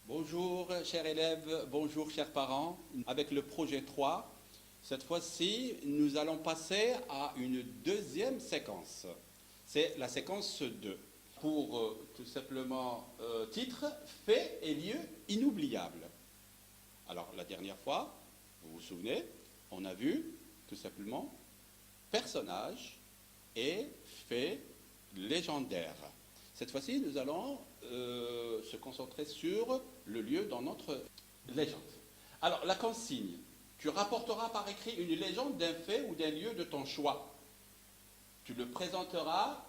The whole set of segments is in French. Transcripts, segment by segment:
Bonjour chers élèves, bonjour chers parents. Avec le projet 3, cette fois-ci, nous allons passer à une deuxième séquence. C'est la séquence 2. Pour tout simplement titre, faits et lieux inoubliables. Alors la dernière fois, vous vous souvenez, on a vu tout simplement personnages et faits légendaires. Cette fois-ci, nous allons se concentrer sur le lieu dans notre légende. Alors, la consigne. Tu rapporteras par écrit une légende d'un fait ou d'un lieu de ton choix. Tu le présenteras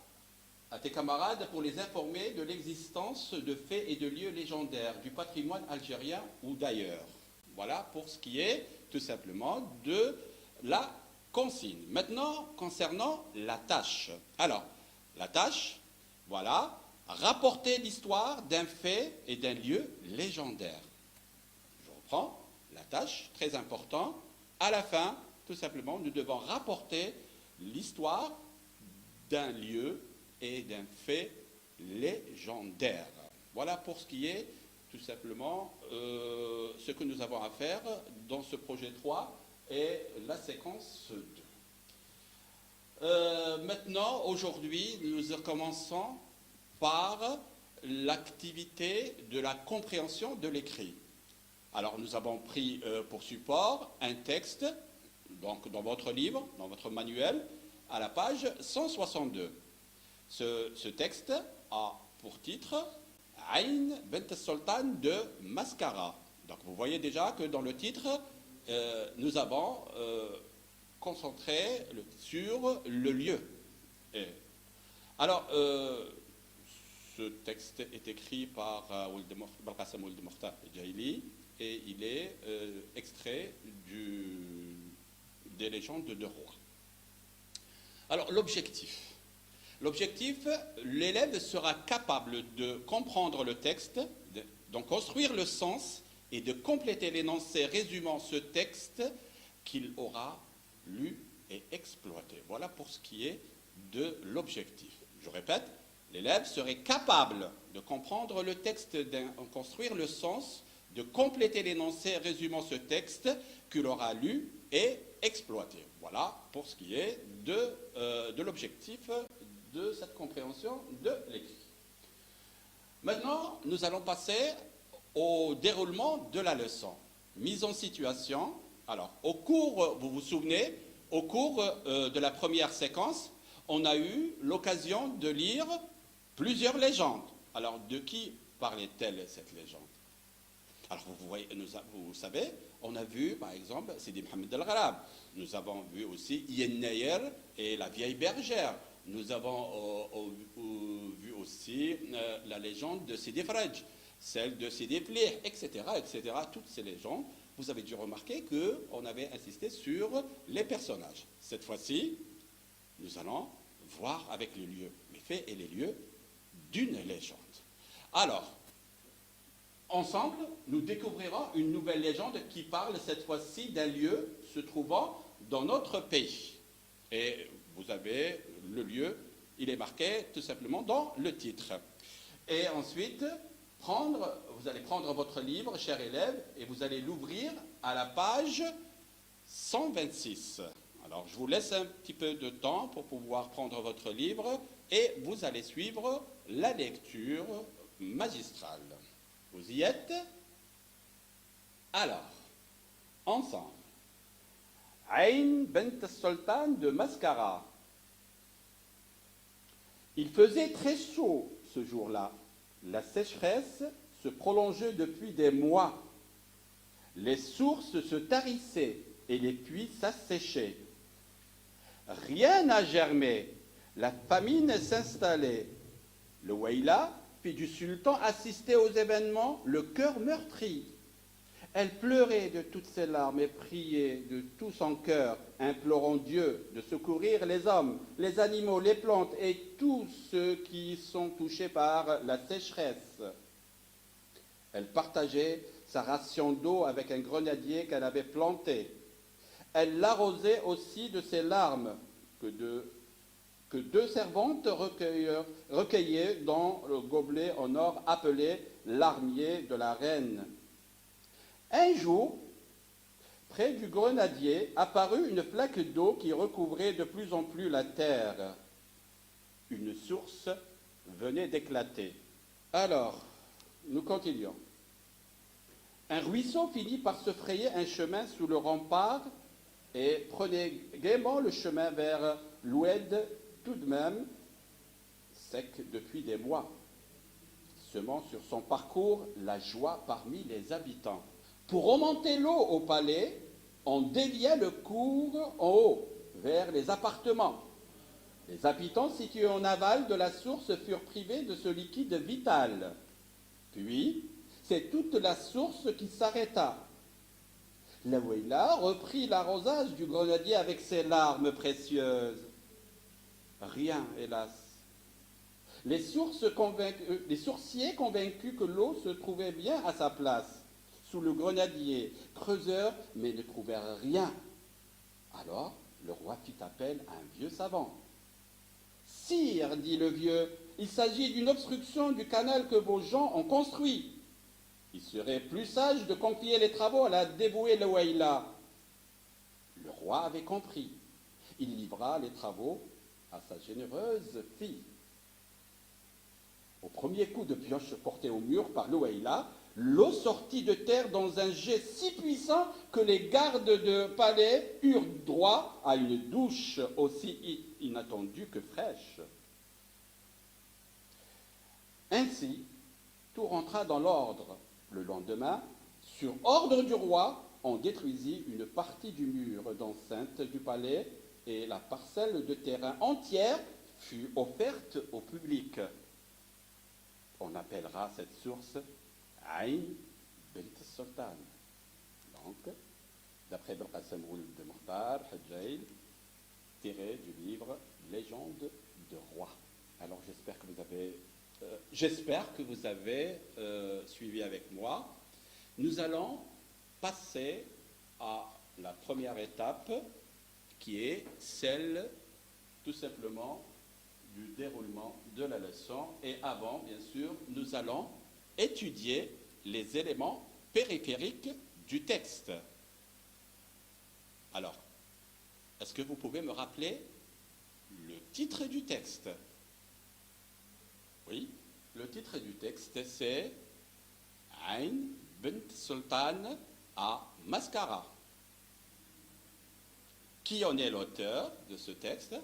à tes camarades pour les informer de l'existence de faits et de lieux légendaires du patrimoine algérien ou d'ailleurs. Voilà pour ce qui est tout simplement de la consigne. Maintenant, concernant la tâche. Alors, la tâche, voilà, rapporter l'histoire d'un fait et d'un lieu légendaire. Je reprends la tâche, très important. À la fin, tout simplement, nous devons rapporter l'histoire d'un lieu et d'un fait légendaire. Voilà pour ce qui est tout simplement ce que nous avons à faire dans ce projet 3 et la séquence 2. Maintenant, aujourd'hui, nous commençons par l'activité de la compréhension de l'écrit. Alors, nous avons pris pour support un texte, donc dans votre livre, dans votre manuel, à la page 162. Ce texte a pour titre « Aïn bent Sultan de Mascara ». Donc, vous voyez déjà que dans le titre, nous avons concentré sur le lieu. Alors, ce texte est écrit par Belkacem Ould Mokhtar Djaili et il est extrait des légendes de rois. Alors, l'objectif. L'objectif, l'élève sera capable de comprendre le texte, d'en construire le sens et de compléter l'énoncé résumant ce texte qu'il aura lu et exploité. Voilà pour ce qui est de l'objectif. Je répète, l'élève serait capable de comprendre le texte, d'en construire le sens, de compléter l'énoncé résumant ce texte qu'il aura lu et exploité. Voilà pour ce qui est de l'objectif de cette compréhension de l'écrit. Maintenant, nous allons passer au déroulement de la leçon. Mise en situation. Alors, vous vous souvenez, au cours de la première séquence, on a eu l'occasion de lire plusieurs légendes. Alors, de qui parlait-elle cette légende? Alors, vous savez, on a vu, par exemple, Sidi Mohamed El Gharab. Nous avons vu aussi Yen Nayer et la vieille bergère. Nous avons vu aussi la légende de Sidi Frej, celle de Sidi Flih, etc., etc. Toutes ces légendes, vous avez dû remarquer qu'on avait insisté sur les personnages. Cette fois-ci, nous allons voir avec les lieux, les faits et les lieux d'une légende. Alors, ensemble, nous découvrirons une nouvelle légende qui parle cette fois-ci d'un lieu se trouvant dans notre pays. Et vous avez le lieu, il est marqué tout simplement dans le titre. Et ensuite, vous allez prendre votre livre, cher élève, et vous allez l'ouvrir à la page 126. Alors, je vous laisse un petit peu de temps pour pouvoir prendre votre livre et vous allez suivre la lecture magistrale. Vous y êtes? Alors, ensemble. Aïn bent Sultan de Mascara. Il faisait très chaud ce jour-là. La sécheresse se prolongeait depuis des mois. Les sources se tarissaient et les puits s'asséchaient. Rien n'a germé. La famine s'installait. Le Waïla, fille du sultan, assistait aux événements, le cœur meurtri. Elle pleurait de toutes ses larmes et priait de tout son cœur, implorant Dieu de secourir les hommes, les animaux, les plantes et tous ceux qui sont touchés par la sécheresse. Elle partageait sa ration d'eau avec un grenadier qu'elle avait planté. Elle l'arrosait aussi de ses larmes que deux servantes recueillaient dans le gobelet en or appelé l'armier de la reine. Un jour, près du grenadier, apparut une flaque d'eau qui recouvrait de plus en plus la terre. Une source venait d'éclater. Alors, nous continuons. Un ruisseau finit par se frayer un chemin sous le rempart et prenait gaiement le chemin vers l'oued, tout de même sec depuis des mois, semant sur son parcours la joie parmi les habitants. Pour remonter l'eau au palais, on déviait le cours en haut, vers les appartements. Les habitants situés en aval de la source furent privés de ce liquide vital. Puis, c'est toute la source qui s'arrêta. La Weyla reprit l'arrosage du grenadier avec ses larmes précieuses. Rien, hélas. Les sourciers convaincus que l'eau se trouvait bien à sa place, sous le grenadier, creuseurs, mais ne trouvèrent rien. Alors, le roi fit appel à un vieux savant. « Sire, dit le vieux, il s'agit d'une obstruction du canal que vos gens ont construit. Il serait plus sage de confier les travaux à la dévouée Louaïla. » Le roi avait compris. Il livra les travaux à sa généreuse fille. Au premier coup de pioche porté au mur par Louaïla, l'eau sortit de terre dans un jet si puissant que les gardes de palais eurent droit à une douche aussi inattendue que fraîche. Ainsi, tout rentra dans l'ordre. Le lendemain, sur ordre du roi, on détruisit une partie du mur d'enceinte du palais et la parcelle de terrain entière fut offerte au public. On appellera cette source Aïn Bint Sultan. Donc, d'après Belqasem Ould de Mukhtar Hajjail, tiré du livre Légende de roi. Alors j'espère que vous avez suivi avec moi. Nous allons passer à la première étape qui est celle tout simplement du déroulement de la leçon. Et avant, bien sûr, nous allons étudier les éléments périphériques du texte. Alors, est-ce que vous pouvez me rappeler le titre du texte? Oui, le titre du texte, c'est Aïn Bint Sultan à Mascara. Qui en est l'auteur de ce texte?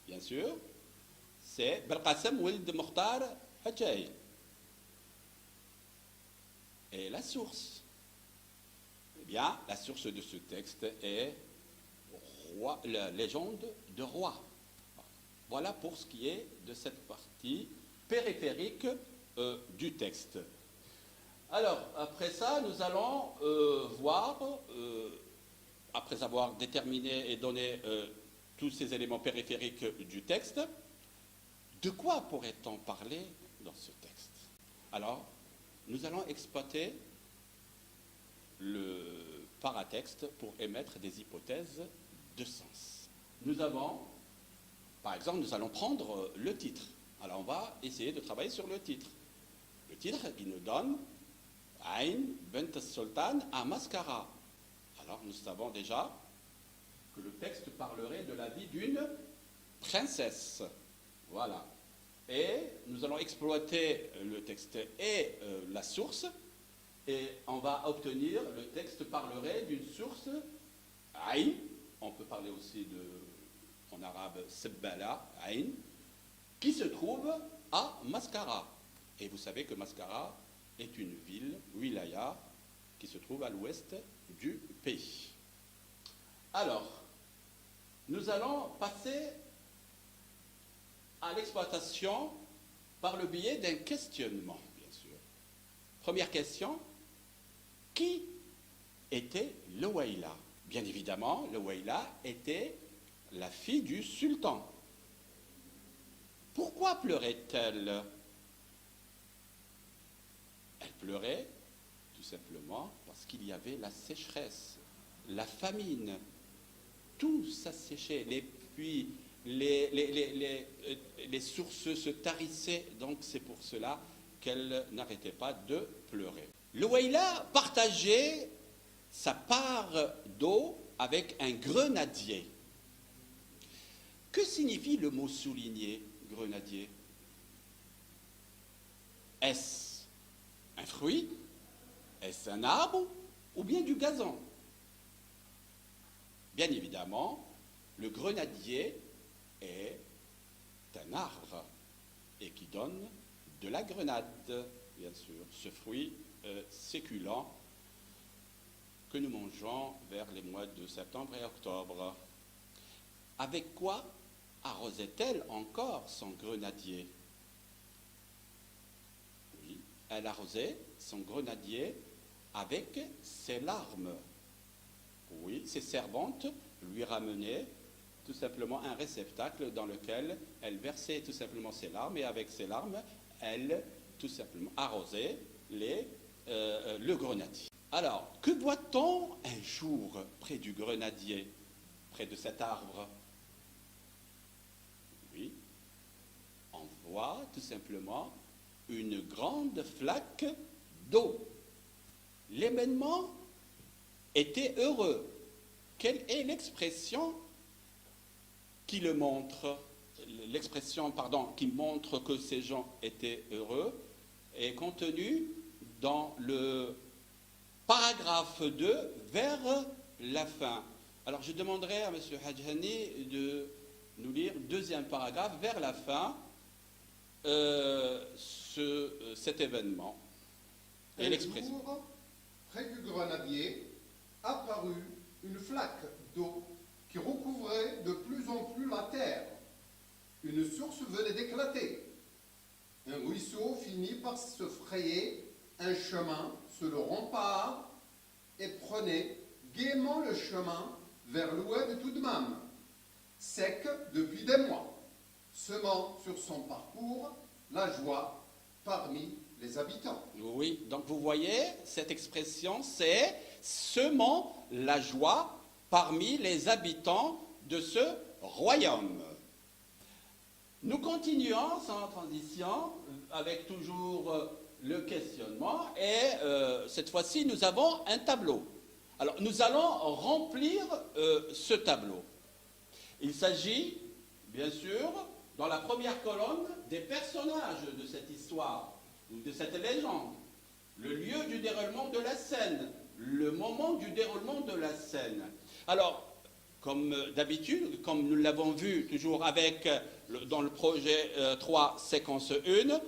Bien sûr, c'est Belqasem Ould Mukhtar Hajjail. Et la source? Eh bien, la source de ce texte est la légende de roi. Voilà pour ce qui est de cette partie périphérique du texte. Alors, après ça, nous allons voir, après avoir déterminé et donné tous ces éléments périphériques du texte, de quoi pourrait-on parler dans ce texte? Alors, nous allons exploiter le paratexte pour émettre des hypothèses de sens. Nous avons, par exemple, nous allons prendre le titre. Alors, on va essayer de travailler sur le titre. Le titre, il nous donne Aïn Bint Sultan à Mascara. Alors, nous savons déjà que le texte parlerait de la vie d'une princesse. Voilà. Et nous allons exploiter le texte et la source, et on va obtenir, le texte parlerait d'une source, Aïn, on peut parler aussi en arabe, Sebbala, Aïn, qui se trouve à Mascara. Et vous savez que Mascara est une ville, wilaya, qui se trouve à l'ouest du pays. Alors, nous allons passer à l'exploitation par le biais d'un questionnement, bien sûr. Première question, qui était Louaïla? Bien évidemment, Louaïla était la fille du sultan. Pourquoi pleurait-elle? Elle pleuraient tout simplement parce qu'il y avait la sécheresse, la famine. Tout s'asséchait, les puits, les sources se tarissaient. Donc c'est pour cela qu'elle n'arrêtait pas de pleurer. Louaïla partageait sa part d'eau avec un grenadier. Que signifie le mot souligné, grenadier? Est-ce un fruit? Est-ce un arbre? Ou bien du gazon? Bien évidemment, le grenadier est un arbre et qui donne de la grenade, bien sûr, ce fruit succulent que nous mangeons vers les mois de septembre et octobre. Avec quoi arrosait-elle encore son grenadier? Oui, elle arrosait son grenadier avec ses larmes. Oui, ses servantes lui ramenaient tout simplement un réceptacle dans lequel elle versait tout simplement ses larmes, et avec ses larmes, elle tout simplement arrosait le grenadier. Alors, que voit-on un jour près du grenadier, près de cet arbre? Oui, on voit tout simplement une grande flaque d'eau. L'événement était heureux. Quelle est l'expression qui le montre? L'expression, qui montre que ces gens étaient heureux est contenue dans le paragraphe 2 vers la fin. Alors je demanderai à M. Hadjani de nous lire le deuxième paragraphe vers la fin, cet événement et l'expression. Près du grenadier apparut une flaque d'eau qui recouvrait de plus en plus la terre. Une source venait d'éclater. Un ruisseau finit par se frayer un chemin sur le rempart et prenait gaiement le chemin vers l'oued tout de même, sec depuis des mois, semant sur son parcours la joie parmi les habitants. Oui, donc vous voyez, cette expression, c'est « semant la joie parmi les habitants de ce royaume ». Nous continuons sans transition avec toujours le questionnement, et cette fois-ci, nous avons un tableau. Alors, nous allons remplir ce tableau. Il s'agit, bien sûr, dans la première colonne, des personnages de cette histoire, ou de cette légende, le lieu du déroulement de la scène, le moment du déroulement de la scène. Alors, comme d'habitude, comme nous l'avons vu toujours dans le projet 3, séquence 1,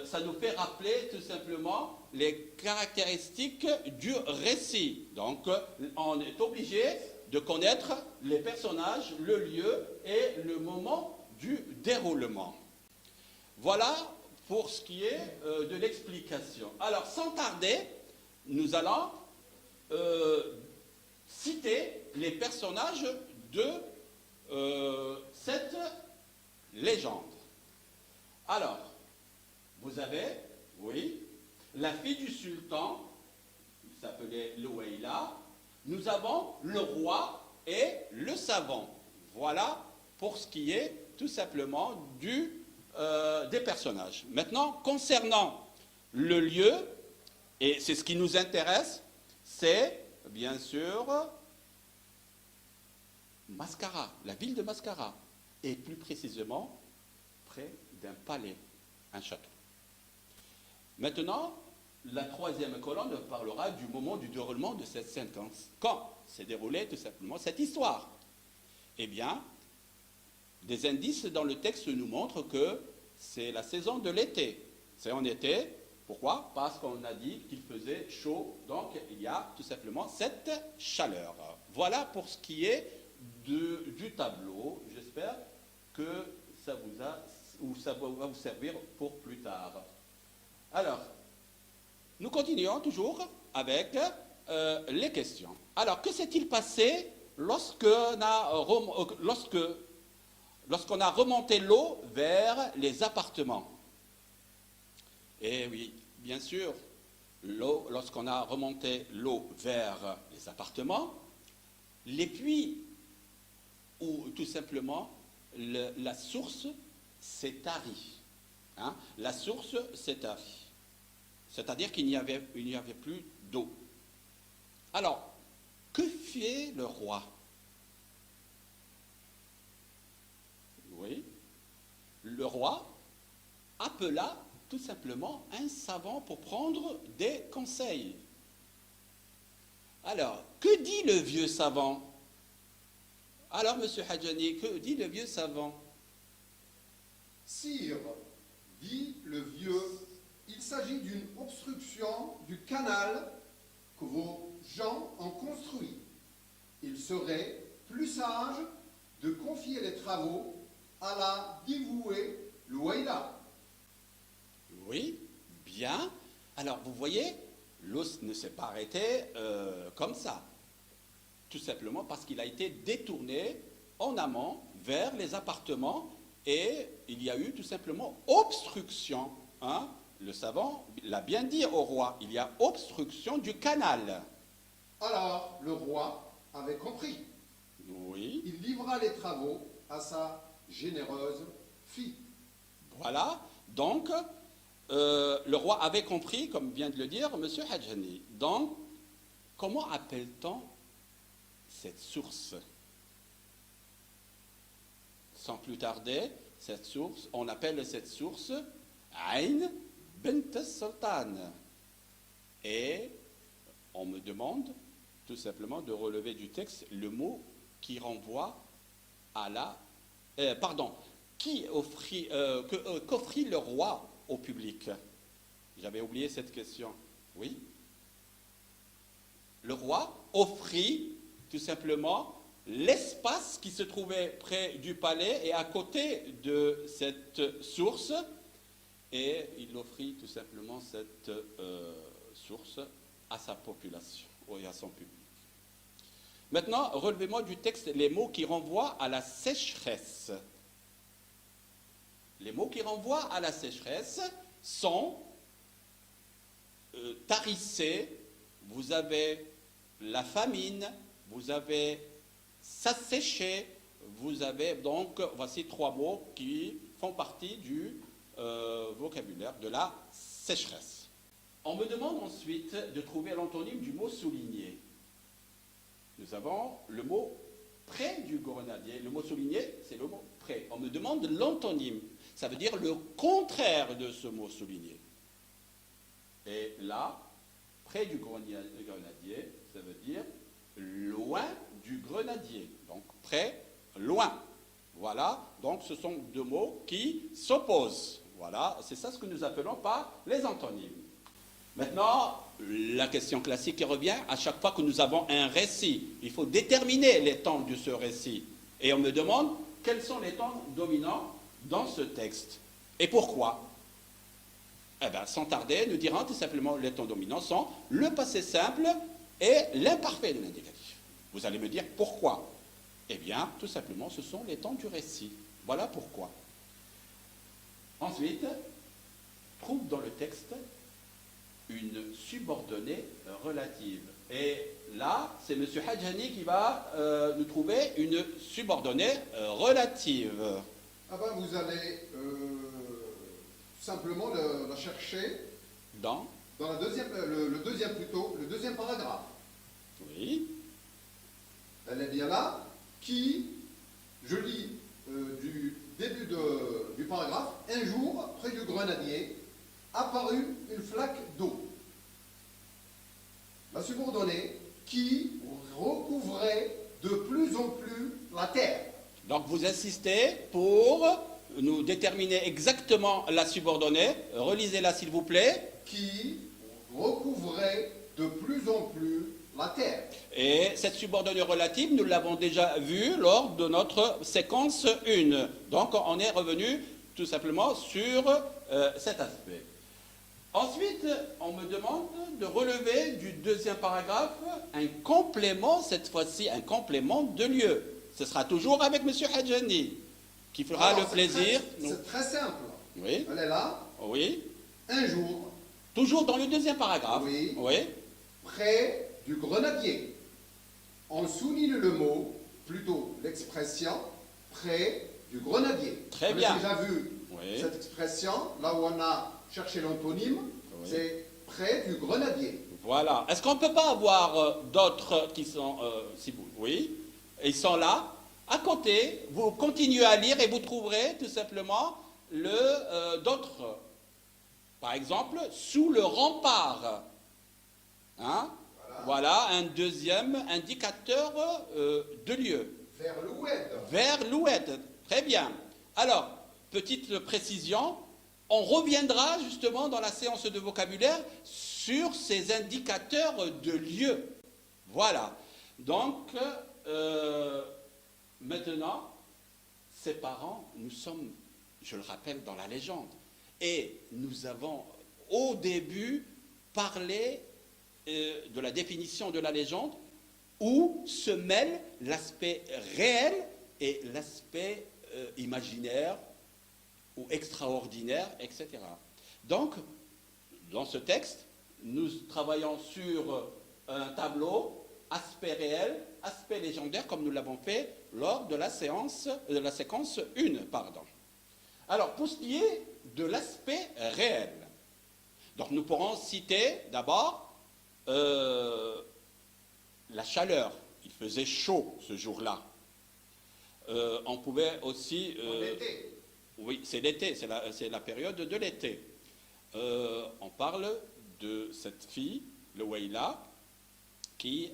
ça nous fait rappeler tout simplement les caractéristiques du récit. Donc, on est obligé de connaître les personnages, le lieu et le moment du déroulement. Voilà pour ce qui est de l'explication. Alors, sans tarder, nous allons citer les personnages de cette légende. Alors, vous avez, oui, la fille du sultan, qui s'appelait Louaïla. Nous avons le roi et le savant. Voilà pour ce qui est tout simplement des personnages. Maintenant, concernant le lieu, et c'est ce qui nous intéresse, c'est bien sûr Mascara, la ville de Mascara, et plus précisément près d'un palais, un château. Maintenant, la troisième colonne parlera du moment du déroulement de cette séquence. Quand s'est déroulée tout simplement cette histoire? Eh bien, des indices dans le texte nous montrent que c'est la saison de l'été. C'est en été. Pourquoi? Parce qu'on a dit qu'il faisait chaud, donc il y a tout simplement cette chaleur. Voilà pour ce qui est du tableau. J'espère que ça va vous servir pour plus tard. Alors, nous continuons toujours avec les questions. Alors, que s'est-il passé lorsqu'on a remonté l'eau vers les appartements? Eh oui, bien sûr, l'eau, lorsqu'on a remonté l'eau vers les appartements, les puits ou tout simplement la source s'est tarie. Hein? La source s'est tarie. C'est-à-dire qu'il n'y avait plus d'eau. Alors, que fait le roi? Oui, le roi appela tout simplement un savant pour prendre des conseils. Alors, que dit le vieux savant? Alors, monsieur Hadjani, que dit le vieux savant? Sire, dit le vieux, il s'agit d'une obstruction du canal que vos gens ont construit. Il serait plus sage de confier les travaux à la dévouée Louaïla. Oui, bien. Alors, vous voyez, l'eau ne s'est pas arrêtée comme ça. Tout simplement parce qu'il a été détourné en amont vers les appartements et il y a eu tout simplement obstruction. Hein? Le savant l'a bien dit au roi, il y a obstruction du canal. Alors le roi avait compris. Oui. Il livra les travaux à sa généreuse fille. Voilà. Donc, le roi avait compris, comme vient de le dire M. Hadjani. Donc, comment appelle-t-on cette source? Sans plus tarder, cette source, on appelle cette source Ain Bint Sultan. Et on me demande tout simplement de relever du texte le mot qui renvoie à la... qu'offrit le roi au public? J'avais oublié cette question. Oui. Le roi offrit tout simplement l'espace qui se trouvait près du palais et à côté de cette source, et il offrit tout simplement cette source à sa population et à son public. Maintenant, relevez-moi du texte les mots qui renvoient à la sécheresse. Les mots qui renvoient à la sécheresse sont tarissé, vous avez la famine, vous avez s'assécher, vous avez donc, voici trois mots qui font partie du vocabulaire de la sécheresse. On me demande ensuite de trouver l'antonyme du mot souligné. Nous avons le mot près du grenadier. Le mot souligné, c'est le mot près. On me demande l'antonyme. Ça veut dire le contraire de ce mot souligné. Et là, près du grenadier, ça veut dire loin du grenadier. Donc près, loin. Voilà, donc ce sont deux mots qui s'opposent. Voilà, c'est ça ce que nous appelons par les antonymes. Maintenant, la question classique qui revient, à chaque fois que nous avons un récit, il faut déterminer les temps de ce récit. Et on me demande quels sont les temps dominants dans ce texte. Et pourquoi? Eh bien, sans tarder, nous dirons tout simplement les temps dominants sont le passé simple et l'imparfait de l'indicatif. Vous allez me dire pourquoi? Eh bien, tout simplement, ce sont les temps du récit. Voilà pourquoi. Ensuite, trouve dans le texte une subordonnée relative. Et là, c'est M. Hadjani qui va nous trouver une subordonnée relative. Ah ben, vous allez simplement la chercher Dans la deuxième, le deuxième paragraphe. Oui. Elle est bien là, qui, je lis du début du paragraphe, un jour, près du grenadier, apparut une flaque d'eau. La subordonnée qui recouvrait de plus en plus la terre. Donc vous insistez pour nous déterminer exactement la subordonnée. Relisez-la s'il vous plaît. Qui recouvrait de plus en plus la terre. Et cette subordonnée relative, nous l'avons déjà vue lors de notre séquence 1. Donc on est revenu tout simplement sur cet aspect. Ensuite, on me demande de relever du deuxième paragraphe un complément, cette fois-ci un complément de lieu. Ce sera toujours avec M. Hadjani, qui fera le plaisir. C'est très simple. Oui. Elle est là. Oui. Un jour. Toujours dans le deuxième paragraphe. Oui. Oui. Près du grenadier. On souligne le mot, plutôt l'expression, près du grenadier. Très on bien. a déjà vu Oui. cette expression, là où on a cherché l'antonyme, Oui. c'est près du grenadier. Voilà. Est-ce qu'on ne peut pas avoir d'autres qui sont... si vous, oui. Ils sont là. À côté, vous continuez à lire et vous trouverez tout simplement d'autres. Par exemple, sous le rempart. Hein? Voilà un deuxième indicateur de lieu. Vers l'oued. Vers l'oued. Très bien. Alors, petite précision, on reviendra justement dans la séance de vocabulaire sur ces indicateurs de lieu. Voilà. Donc, maintenant, ces parents, nous sommes, je le rappelle, dans la légende. Et nous avons, au début, parlé de la définition de la légende, où se mêle l'aspect réel et l'aspect imaginaire ou extraordinaire, etc. Donc, dans ce texte, nous travaillons sur un tableau, aspect réel, aspect légendaire, comme nous l'avons fait lors de la séquence 1. Pardon. Alors, pour ce qui est de l'aspect réel, donc nous pourrons citer d'abord la chaleur. Il faisait chaud ce jour-là. On pouvait aussi... L'été. Oui, c'est l'été, c'est la période de l'été. On parle de cette fille, le Weila, qui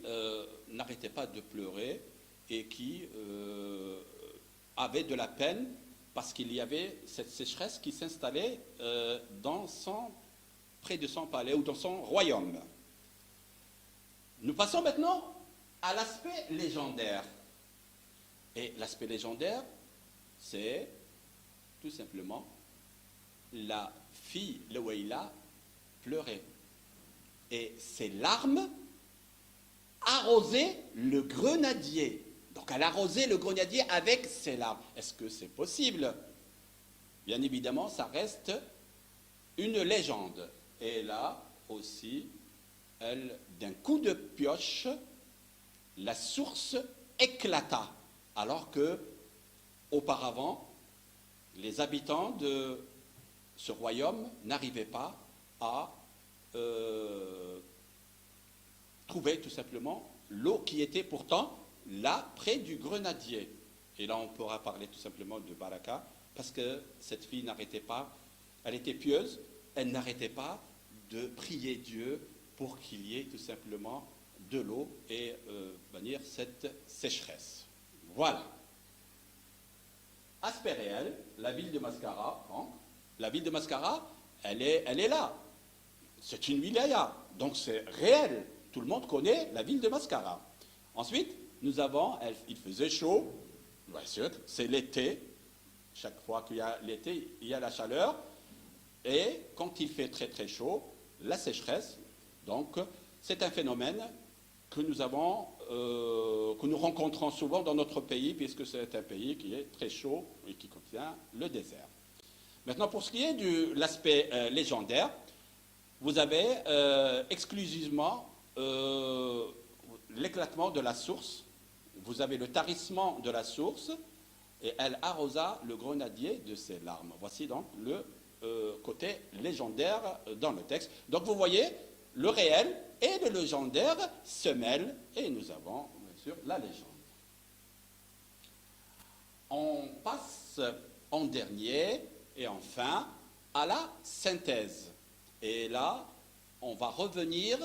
n'arrêtait pas de pleurer et qui avait de la peine parce qu'il y avait cette sécheresse qui s'installait près de son palais ou dans son royaume. Nous passons maintenant à l'aspect légendaire. Et l'aspect légendaire, c'est tout simplement la fille, le Weila, pleurait. Et ses larmes arrosaient le grenadier. Donc elle arrosait le grenadier avec ses larmes. Est-ce que c'est possible? Bien évidemment, ça reste une légende. Et là aussi, d'un coup de pioche, la source éclata. Alors que, auparavant, les habitants de ce royaume n'arrivaient pas à trouver tout simplement l'eau qui était pourtant là, près du grenadier. Et là, on pourra parler tout simplement de Baraka, parce que cette fille n'arrêtait pas, elle était pieuse, elle n'arrêtait pas de prier Dieu pour qu'il y ait tout simplement de l'eau et bannir cette sécheresse. Voilà. Aspect réel, la ville de Mascara. Hein, la ville de Mascara, elle est là. C'est une wilaya, donc c'est réel. Tout le monde connaît la ville de Mascara. Ensuite, nous avons, il faisait chaud, bien sûr, c'est l'été. Chaque fois qu'il y a l'été, il y a la chaleur. Et quand il fait très très chaud, la sécheresse. Donc, c'est un phénomène que nous rencontrons souvent dans notre pays, puisque c'est un pays qui est très chaud et qui contient le désert. Maintenant, pour ce qui est de l'aspect légendaire, vous avez exclusivement l'éclatement de la source, vous avez le tarissement de la source, et elle arrosa le grenadier de ses larmes. Voici donc le côté légendaire dans le texte. Donc vous voyez, le réel et le légendaire se mêlent, et nous avons bien sûr la légende. On passe en dernier et enfin à la synthèse. Et là, on va revenir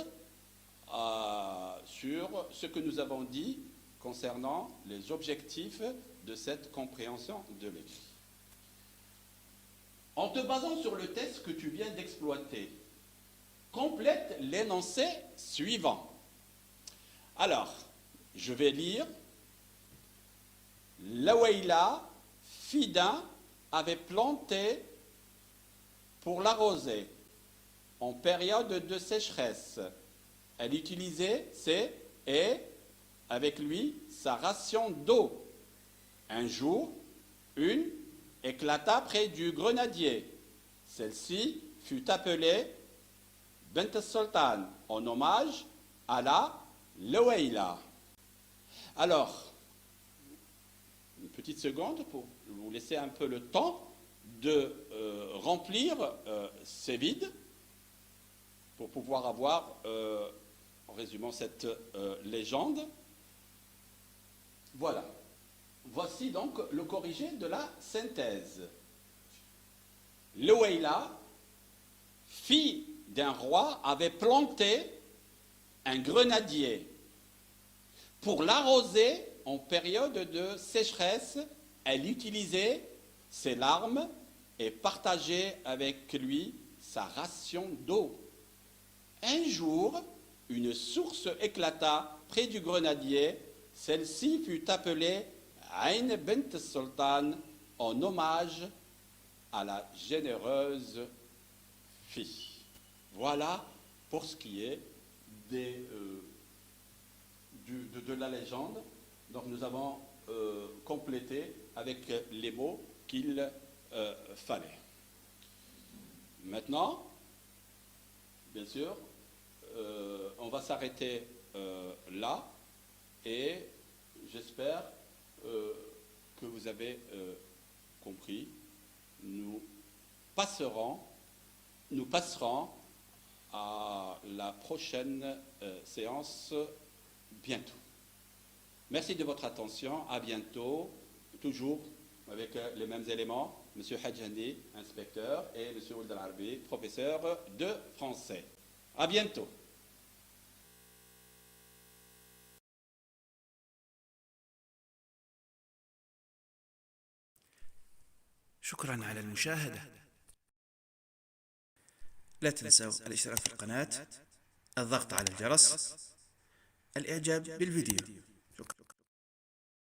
sur ce que nous avons dit concernant les objectifs de cette compréhension de l'écrit. En te basant sur le texte que tu viens d'exploiter, complète l'énoncé suivant. Alors, je vais lire. Lawaïla, fille d'un, avait planté pour l'arroser en période de sécheresse. Elle utilisait avec lui sa ration d'eau. Un jour, une éclata près du grenadier. Celle-ci fut appelée bint sultan en hommage à la Louaïla. Alors, une petite seconde pour vous laisser un peu le temps de remplir ces vides pour pouvoir avoir, en résumant cette légende. Voilà. Voici donc le corrigé de la synthèse. Louaïla, fille d'un roi, avait planté un grenadier. Pour l'arroser en période de sécheresse, elle utilisait ses larmes et partageait avec lui sa ration d'eau. Un jour, une source éclata près du grenadier. Celle-ci fut appelée Aïn bint Sultan en hommage à la généreuse fille. Voilà pour ce qui est de la légende. Donc nous avons complété avec les mots qu'il fallait. Maintenant, bien sûr, on va s'arrêter là et j'espère que vous avez compris. Nous passerons à la prochaine séance bientôt. Merci de votre attention. À bientôt. Toujours avec les mêmes éléments. Monsieur Hadjani, inspecteur, et Monsieur Ould Al-Arbi, professeur de français. À bientôt. شكرا على المشاهدة. لا تنسوا الاشتراك في القناة، الضغط على الجرس، الإعجاب بالفيديو.